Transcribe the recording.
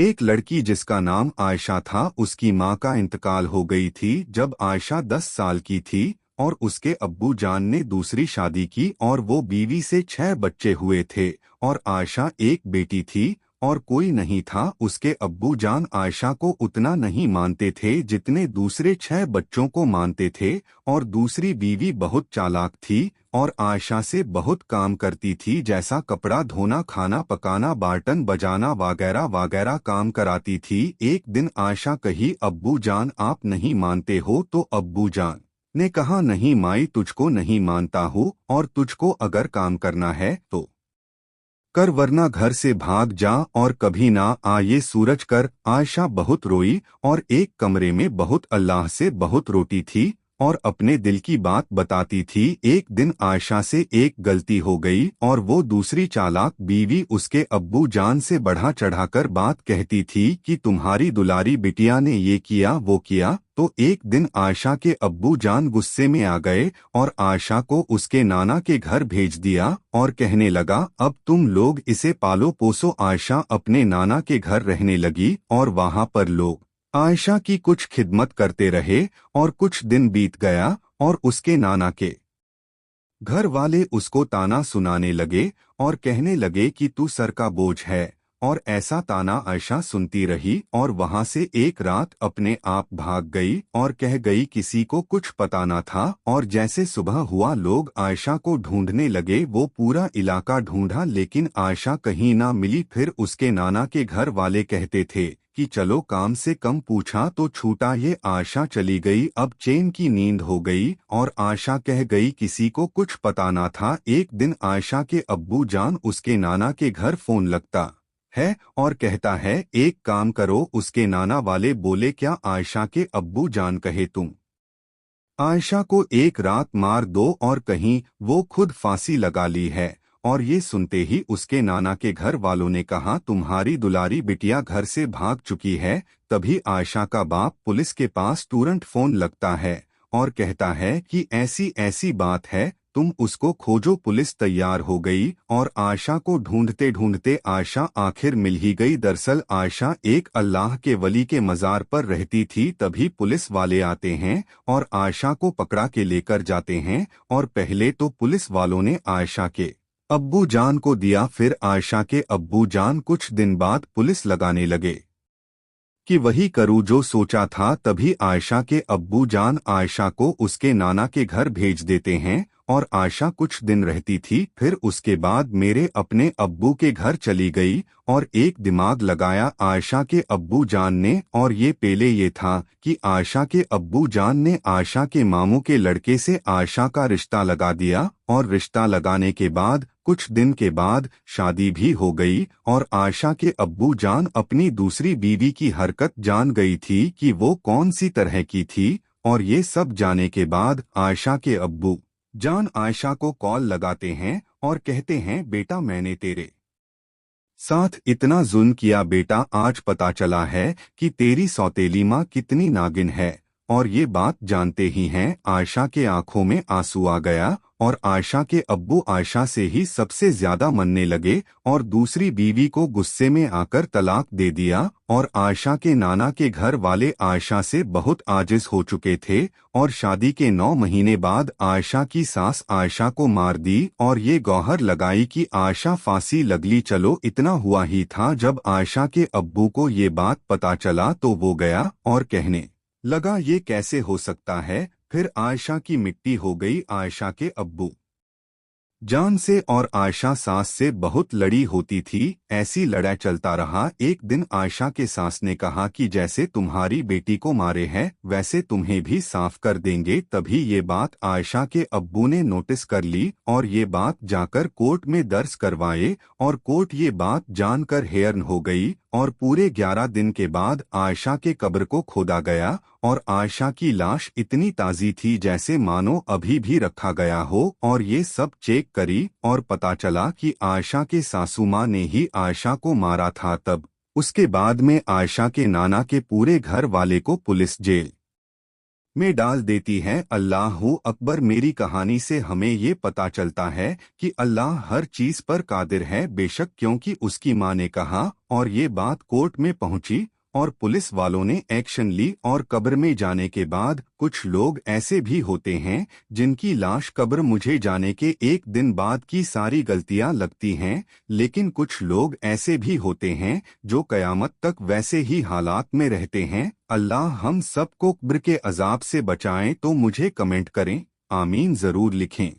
एक लड़की जिसका नाम आयशा था, उसकी माँ का इंतकाल हो गई थी जब आयशा 10 साल की थी और उसके अब्बू जान ने दूसरी शादी की और वो बीवी से 6 बच्चे हुए थे और आयशा एक बेटी थी और कोई नहीं था। उसके अब्बू जान आयशा को उतना नहीं मानते थे जितने दूसरे 6 बच्चों को मानते थे और दूसरी बीवी बहुत चालाक थी और आयशा से बहुत काम करती थी, जैसा कपड़ा धोना, खाना पकाना, बर्तन बजाना वगैरह वगैरह काम कराती थी। एक दिन आयशा कही, अब्बू जान आप नहीं मानते हो? तो अब्बू जान ने कहा, नहीं माई, तुझको नहीं मानता हूँ और तुझको अगर काम करना है तो कर, वरना घर से भाग जा और कभी ना आ ये सूरज कर। आयशा बहुत रोई और एक कमरे में बहुत अल्लाह से बहुत रोती थी और अपने दिल की बात बताती थी। एक दिन आयशा से एक गलती हो गई और वो दूसरी चालाक बीवी उसके अब्बू जान से बढ़ा चढ़ाकर बात कहती थी कि तुम्हारी दुलारी बिटिया ने ये किया वो किया। तो एक दिन आयशा के अब्बू जान गुस्से में आ गए और आयशा को उसके नाना के घर भेज दिया और कहने लगा, अब तुम लोग इसे पालो पोसो। आयशा अपने नाना के घर रहने लगी और वहां पर लोग आयशा की कुछ खिदमत करते रहे और कुछ दिन बीत गया और उसके नाना के घर वाले उसको ताना सुनाने लगे और कहने लगे कि तू सर का बोझ है। और ऐसा ताना आयशा सुनती रही और वहां से एक रात अपने आप भाग गई और कह गई किसी को कुछ पता न था। और जैसे सुबह हुआ लोग आयशा को ढूंढने लगे, वो पूरा इलाका ढूंढा लेकिन आयशा कहीं ना मिली। फिर उसके नाना के घर वाले कहते थे कि चलो काम से कम पूछा तो छूटा, ये आयशा चली गई। अब चैन की नींद हो गई और आयशा कह गई किसी को कुछ पता ना था। एक दिन आयशा के अब्बू जान उसके नाना के घर फोन लगता है और कहता है, एक काम करो। उसके नाना वाले बोले, क्या? आयशा के अब्बू जान कहे, तुम आयशा को एक रात मार दो और कहीं वो खुद फांसी लगा ली है। और ये सुनते ही उसके नाना के घर वालों ने कहा, तुम्हारी दुलारी बिटिया घर से भाग चुकी है। तभी आयशा का बाप पुलिस के पास तुरंत फोन लगता है और कहता है कि ऐसी ऐसी बात है, तुम उसको खोजो। पुलिस तैयार हो गई और आयशा को ढूंढते ढूंढते आयशा आखिर मिल ही गई। दरअसल आयशा एक अल्लाह के वली के मज़ार पर रहती थी। तभी पुलिस वाले आते हैं और आयशा को पकड़ा के लेकर जाते हैं। और पहले तो पुलिस वालों ने आयशा के अब्बू जान को दिया, फिर आयशा के अब्बू जान कुछ दिन बाद पुलिस लगाने लगे कि वही करूँ जो सोचा था। तभी आयशा के अब्बू जान आयशा को उसके नाना के घर भेज देते हैं और आयशा कुछ दिन रहती थी। फिर उसके बाद मेरे अपने अब्बू के घर चली गई और एक दिमाग लगाया आयशा के अब्बू जान ने। और ये पहले ये था कि आयशा के अब्बू जान ने आयशा के मामू के लड़के से आयशा का रिश्ता लगा दिया और रिश्ता लगाने के बाद कुछ दिन के बाद शादी भी हो गई। और आयशा के अब्बू जान अपनी दूसरी बीवी की हरकत जान गई थी कि वो कौन सी तरह की थी। और ये सब जाने के बाद आयशा के अब्बू जान आयशा को कॉल लगाते हैं और कहते हैं, बेटा मैंने तेरे साथ इतना जुल्म किया बेटा, आज पता चला है कि तेरी सौतेली माँ कितनी नागिन है। और ये बात जानते ही हैं आयशा के आंखों में आंसू आ गया और आयशा के अब्बू आयशा से ही सबसे ज्यादा मनने लगे और दूसरी बीवी को गुस्से में आकर तलाक दे दिया। और आयशा के नाना के घर वाले आयशा से बहुत आजिज हो चुके थे और शादी के 9 महीने बाद आयशा की सास आयशा को मार दी और ये गौहर लगाई कि आयशा फांसी लगली। चलो इतना हुआ ही था, जब आयशा के अब्बू को ये बात पता चला तो वो गया और कहने लगा, ये कैसे हो सकता है। फिर आयशा की मिट्टी हो गई आयशा के अब्बू जान से और आयशा सास से बहुत लड़ी होती थी। ऐसी लड़ाई चलता रहा। एक दिन आयशा के सास ने कहा कि जैसे तुम्हारी बेटी को मारे हैं वैसे तुम्हें भी साफ कर देंगे। तभी ये बात आयशा के अब्बू ने नोटिस कर ली और ये बात जाकर कोर्ट में दर्ज करवाए और कोर्ट ये बात जानकर हैरान हो गई। और पूरे 11 दिन के बाद आयशा के कब्र को खोदा गया और आयशा की लाश इतनी ताज़ी थी जैसे मानो अभी भी रखा गया हो। और ये सब चेक करी और पता चला कि आयशा के सासू माँ ने ही आयशा को मारा था। तब उसके बाद में आयशा के नाना के पूरे घर वाले को पुलिस जेल में डाल देती है। अल्लाहू अकबर। मेरी कहानी से हमें ये पता चलता है कि अल्लाह हर चीज पर कादिर है, बेशक, क्योंकि उसकी माँ ने कहा और ये बात कोर्ट में पहुंची और पुलिस वालों ने एक्शन ली। और कब्र में जाने के बाद कुछ लोग ऐसे भी होते हैं जिनकी लाश कब्र मुझे जाने के एक दिन बाद की सारी गलतियां लगती हैं, लेकिन कुछ लोग ऐसे भी होते हैं जो कयामत तक वैसे ही हालात में रहते हैं। अल्लाह हम सबको कब्र के अजाब से बचाएं। तो मुझे कमेंट करें, आमीन जरूर लिखें।